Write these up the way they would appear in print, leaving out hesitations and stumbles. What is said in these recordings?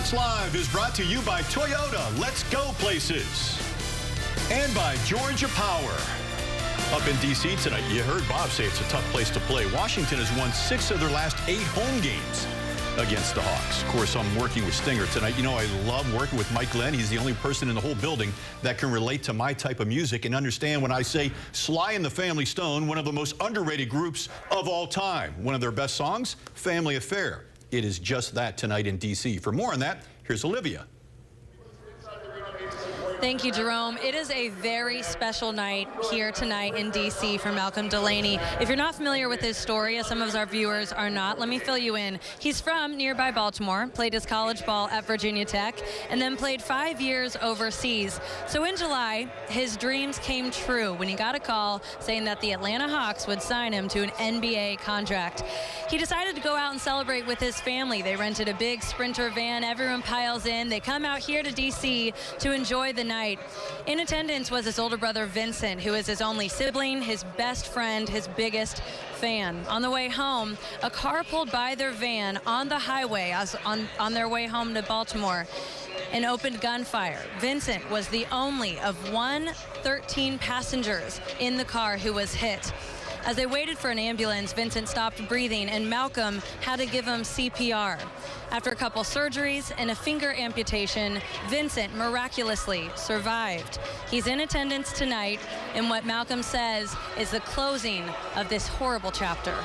Hawks Live is brought to you by Toyota. Let's go places. And by Georgia Power. Up in D.C. tonight, you heard Bob say it's a tough place to play. Washington has won 6 of their last 8 home games against the Hawks. Of course, I'm working with Stinger tonight. You know, I love working with Mike Glenn. He's the only person in the whole building that can relate to my type of music and understand when I say Sly and the Family Stone, one of the most underrated groups of all time. One of their best songs, Family Affair. It is just that tonight in D.C. For more on that, here's Olivia. Thank you, Jerome. It is a very special night here tonight in D.C. for Malcolm Delaney. If you're not familiar with his story, as some of our viewers are not, let me fill you in. He's from nearby Baltimore, played his college ball at Virginia Tech, and then played 5 years overseas. So in July, his dreams came true when he got a call saying that the Atlanta Hawks would sign him to an NBA contract. He decided to go out and celebrate with his family. They rented a big Sprinter van. Everyone piles in. They come out here to D.C. to enjoy the night. In attendance was his older brother Vincent, who is his only sibling, his best friend, his biggest fan. On the way home, a car pulled by their van on the highway on their way home to Baltimore and opened gunfire. Vincent was the only of 13 passengers in the car who was hit. As they waited for an ambulance, Vincent stopped breathing, and Malcolm had to give him CPR. After a couple surgeries and a finger amputation, Vincent miraculously survived. He's in attendance tonight in what Malcolm says is the closing of this horrible chapter.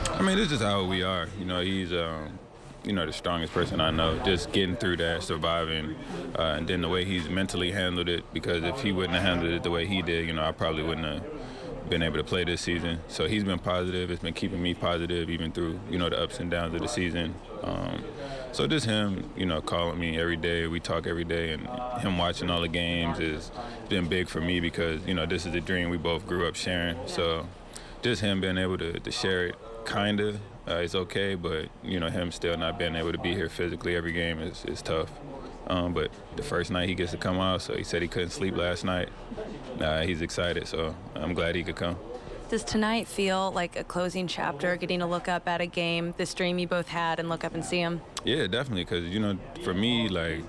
I mean, this is how we are. You know, he's you know, the strongest person I know, just getting through that, surviving, and then the way he's mentally handled it, because if he wouldn't have handled it the way he did, you know, I probably wouldn't have been able to play this season. So he's been positive. It's been keeping me positive even through, you know, the ups and downs of the season. So just him, you know, calling me every day. We talk every day, and him watching all the games has been big for me because, you know, this is a dream we both grew up sharing. So just him being able to share it, kind of, is okay, but, you know, him still not being able to be here physically every game is tough. But the first night he gets to come out, so he said he couldn't sleep last night. He's excited, so I'm glad he could come. Does tonight feel like a closing chapter, getting to look up at a game, this dream you both had, and look up and see him? Yeah, definitely, because, you know, for me, like,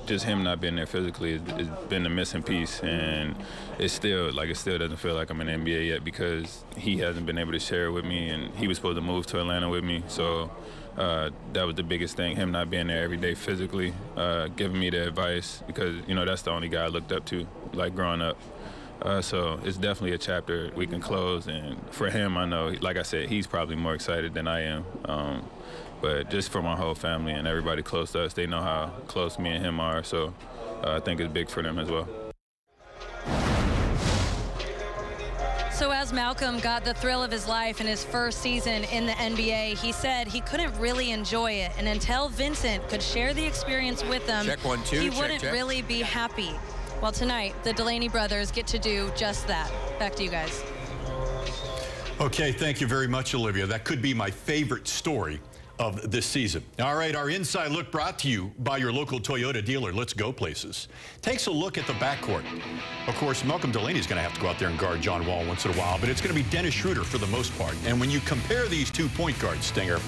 just him not being there physically has been the missing piece, and it still doesn't feel like I'm in the NBA yet because he hasn't been able to share it with me, and he was supposed to move to Atlanta with me, so that was the biggest thing, him not being there every day physically, giving me the advice, because, you know, that's the only guy I looked up to, like, growing up. So it's definitely a chapter we can close, and for him, I know, like I said, he's probably more excited than I am. But just for my whole family and everybody close to us, they know how close me and him are, so I think it's big for them as well. So as Malcolm got the thrill of his life in his first season in the NBA, he said he couldn't really enjoy it, and until Vincent could share the experience with him, he wouldn't really be happy. Well, tonight, the Delaney brothers get to do just that. Back to you guys. Okay, thank you very much, Olivia. That could be my favorite story of this season. All right, our Inside Look brought to you by your local Toyota dealer. Let's go places. Takes a look at the backcourt. Of course, Malcolm Delaney's going to have to go out there and guard John Wall once in a while, but it's going to be Dennis Schroeder for the most part. And when you compare these 2 point guards, Stinger,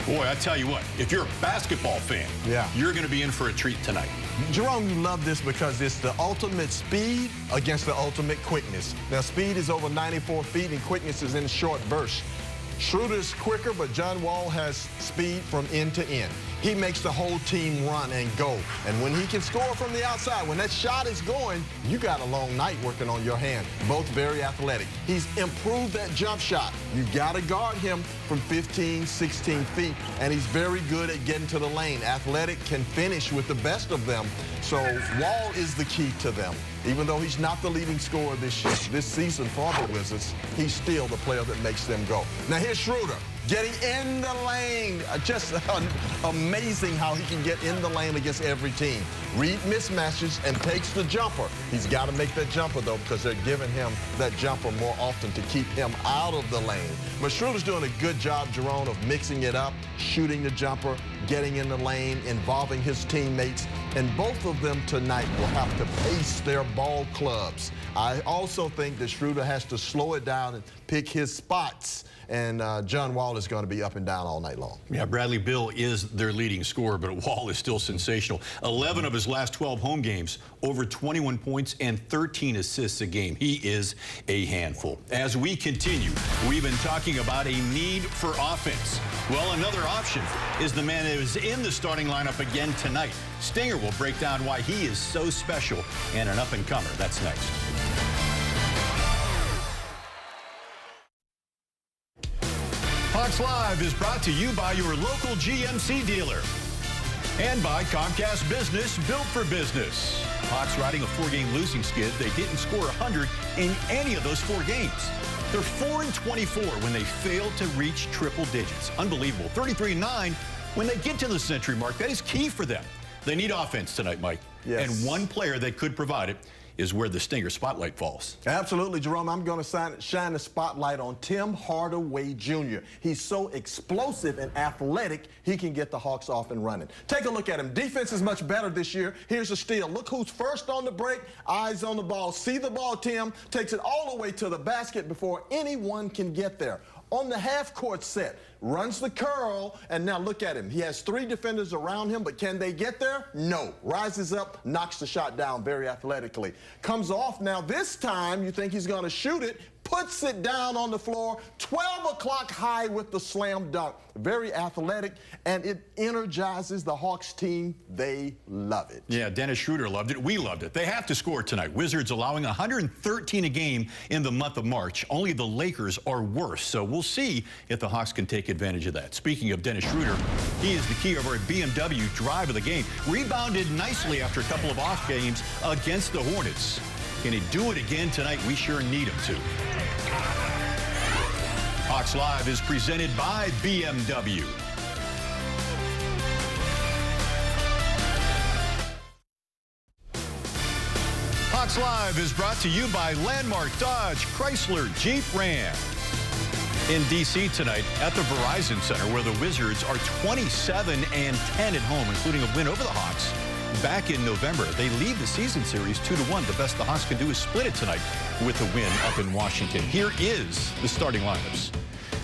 boy, I tell you what, if you're a basketball fan, you're going to be in for a treat tonight. Jerome, you love this because it's the ultimate speed against the ultimate quickness. Now, speed is over 94 feet and quickness is in short bursts. Schroeder's quicker, but John Wall has speed from end to end. He makes the whole team run and go. And when he can score from the outside, when that shot is going, you got a long night working on your hand. Both very athletic. He's improved that jump shot. You got to guard him from 15, 16 feet, and he's very good at getting to the lane. Athletic, can finish with the best of them. So Wall is the key to them. Even though he's not the leading scorer this season for the Wizards, he's still the player that makes them go. Now here's Schroeder getting in the lane. Just amazing how he can get in the lane against every team. Read mismatches and takes the jumper. He's got to make that jumper, though, because they're giving him that jumper more often to keep him out of the lane. But Schroeder's doing a good job, Jerome, of mixing it up, shooting the jumper, getting in the lane, involving his teammates, and both of them tonight will have to pace their ball clubs. I also think that Schroeder has to slow it down and pick his spots. And John Wall is going to be up and down all night long. Yeah, Bradley Beal is their leading scorer, but Wall is still sensational. 11 of his last 12 home games, over 21 points and 13 assists a game. He is a handful. As we continue, we've been talking about a need for offense. Well, another option is the man that is in the starting lineup again tonight. Stinger will break down why he is so special and an up-and-comer. That's next. HAWKS Live is brought to you by your local GMC dealer and by Comcast Business, built for business. HAWKS riding a 4-game losing skid. They didn't score 100 in any of those 4 games. They're 4-24 when they fail to reach triple digits. Unbelievable. 33-9 when they get to the century mark. That is key for them. They need offense tonight, Mike. Yes. And one player that could provide it is where the Stinger spotlight falls. Absolutely, Jerome. I'm going to shine the spotlight on Tim Hardaway Jr. He's so explosive and athletic, he can get the Hawks off and running. Take a look at him. Defense is much better this year. Here's a steal. Look who's first on the break. Eyes on the ball. See the ball, Tim. Takes it all the way to the basket before anyone can get there. On the half-court set, runs the curl, and now look at him. He has 3 defenders around him, but can they get there? No. Rises up, knocks the shot down very athletically. Comes off now. This time, you think he's going to shoot it, puts it down on the floor, 12 o'clock high with the slam dunk. Very athletic, and it energizes the Hawks team. They love it. Yeah, Dennis Schroeder loved it. We loved it. They have to score tonight. Wizards allowing 113 a game in the month of March. Only the Lakers are worse, so we'll see if the Hawks can take advantage of that. Speaking of Dennis Schroeder, he is the key of our BMW drive of the game. Rebounded nicely after a couple of off games against the Hornets. Can he do it again tonight? We sure need him to. HAWKS Live is presented by BMW. HAWKS Live is brought to you by Landmark Dodge, Chrysler, Jeep, Ram. In D.C. tonight at the Verizon Center, where the Wizards are 27-10 at home, including a win over the Hawks back in November. They lead the season series 2-1. The best the Hawks can do is split it tonight with a win up in Washington. Here is the starting lineups.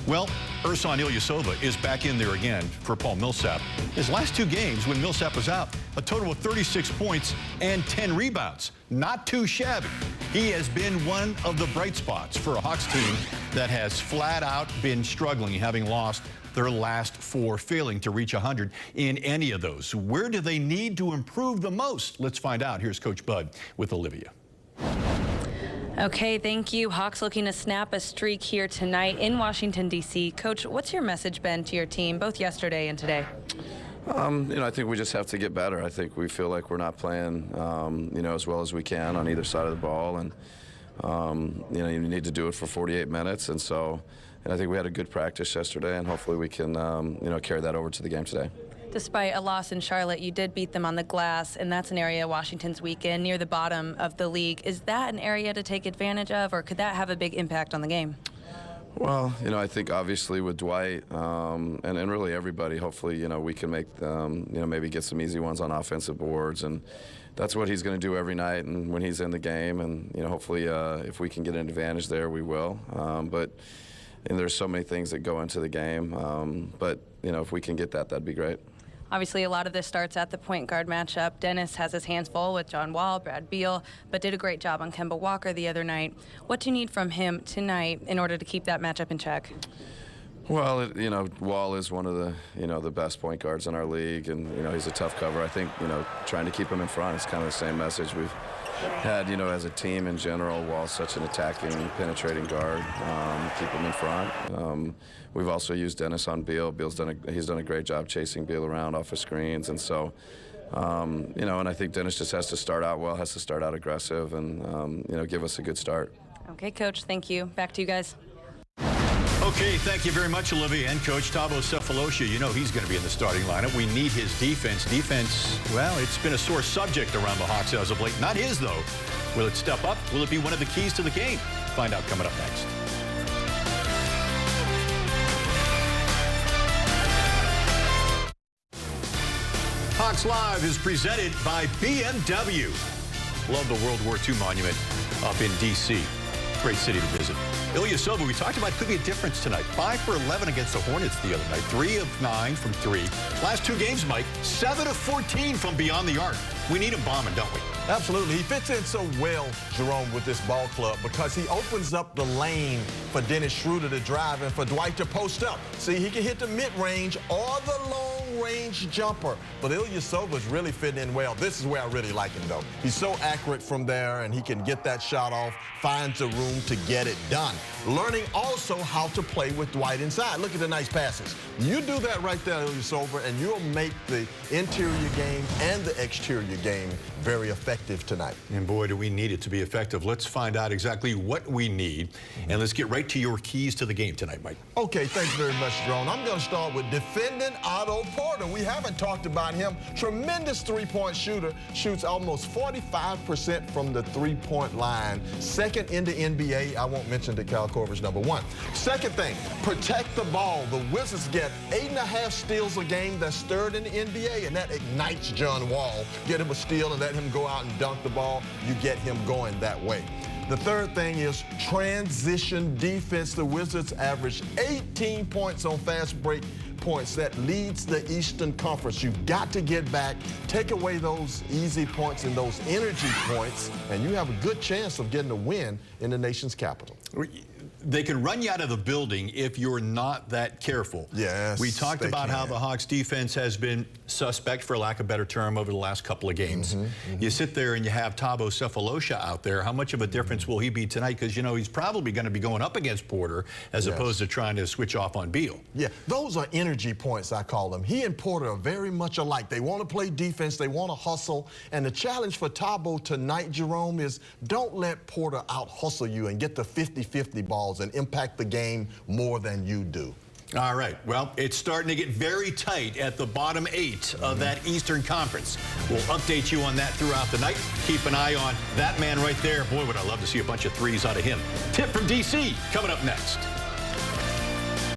Well, Ersan Ilyasova is back in there again for Paul Millsap. His last 2 games when Millsap was out, a total of 36 points and 10 rebounds. Not too shabby. He has been one of the bright spots for a Hawks team that has flat out been struggling, having lost their last 4, failing to reach 100 in any of those. Where do they need to improve the most? Let's find out. Here's Coach Bud with Olivia. Okay, thank you. Hawks looking to snap a streak here tonight in Washington, D.C. Coach, what's your message been to your team, both yesterday and today? I think we just have to get better. I think we feel like we're not playing, as well as we can on either side of the ball. And, you need to do it for 48 minutes. And I think we had a good practice yesterday, and hopefully we can, carry that over to the game today. Despite a loss in Charlotte, you did beat them on the glass, and that's an area Washington's weak in, near the bottom of the league. Is that an area to take advantage of, or could that have a big impact on the game? Well, I think obviously with Dwight and really everybody, hopefully, we can make, maybe get some easy ones on offensive boards. And that's what he's going to do every night and when he's in the game. And, hopefully if we can get an advantage there, we will. But there's so many things that go into the game. But, if we can get that, that'd be great. Obviously, a lot of this starts at the point guard matchup. Dennis has his hands full with John Wall, Brad Beal, but did a great job on Kemba Walker the other night. What do you need from him tonight in order to keep that matchup in check? Well, Wall is one of the, the best point guards in our league, and, he's a tough cover. I think, trying to keep him in front is kind of the same message we've had, as a team in general. Wall's such an attacking, penetrating guard. Keep him in front. We've also used Dennis on Beal. He's done a great job chasing Beal around off of screens, and so, and I think Dennis just has to start out well, has to start out aggressive, and give us a good start. Okay, Coach. Thank you. Back to you guys. Okay, thank you very much, Olivia. And Coach Thabo Sefolosha, he's going to be in the starting lineup. We need his defense. Defense, well, it's been a sore subject around the Hawks as of late. Not his, though. Will it step up? Will it be one of the keys to the game? Find out coming up next. HAWKS Live is presented by BMW. Love the World War II monument up in D.C. Great city to visit. Ilyasova, we talked about, could be a difference tonight. 5 for 11 against the Hornets the other night. 3 of 9 from 3. Last 2 games, Mike, 7 of 14 from beyond the arc. We need him bombing, don't we? Absolutely. He fits in so well, Jerome, with this ball club because he opens up the lane for Dennis Schroeder to drive and for Dwight to post up. See, he can hit the mid-range or the long-range jumper. But Ilyasova's really fitting in well. This is where I really like him, though. He's so accurate from there, and he can get that shot off, finds the room to get it done. Learning also how to play with Dwight inside. Look at the nice passes. You do that right there, Ilyasova, and you'll make the interior game and the exterior game very effective tonight. And boy, do we need it to be effective. Let's find out exactly what we need, and let's get right to your keys to the game tonight, Mike. Okay, thanks very much, Jerome. I'm going to start with defending Otto Porter. We haven't talked about him. Tremendous three-point shooter. Shoots almost 45% from the three-point line. Second in the NBA. I won't mention the Cal Korver's number 1. Second thing, protect the ball. The Wizards get 8.5 steals a game. That's third in the NBA, and that ignites John Wall. Get him a steal and let him go out and dunk the ball. You get him going that way. The third thing is transition defense. The Wizards average 18 points on fast break points. That leads the Eastern Conference. You've got to get back, take away those easy points and those energy points, and you have a good chance of getting a win in the nation's capital. They can run you out of the building if you're not that careful. Yes, we talked about how the Hawks defense has been suspect, for lack of a better term, over the last couple of games. You sit there and you have Thabo Sefolosha out there. How much of a difference will he be tonight? Because, you know, he's probably going to be going up against Porter as opposed to trying to switch off on Beal. Yeah, those are energy points, I call them. He and Porter are very much alike. They want to play defense. They want to hustle. And the challenge for Thabo tonight, Jerome, is don't let Porter out-hustle you and get the 50-50 balls and impact the game more than you do. All right. Well, it's starting to get very tight at the bottom 8 of that Eastern Conference. We'll update you on that throughout the night. Keep an eye on that man right there. Boy, would I love to see a bunch of threes out of him. Tip from D.C. coming up next.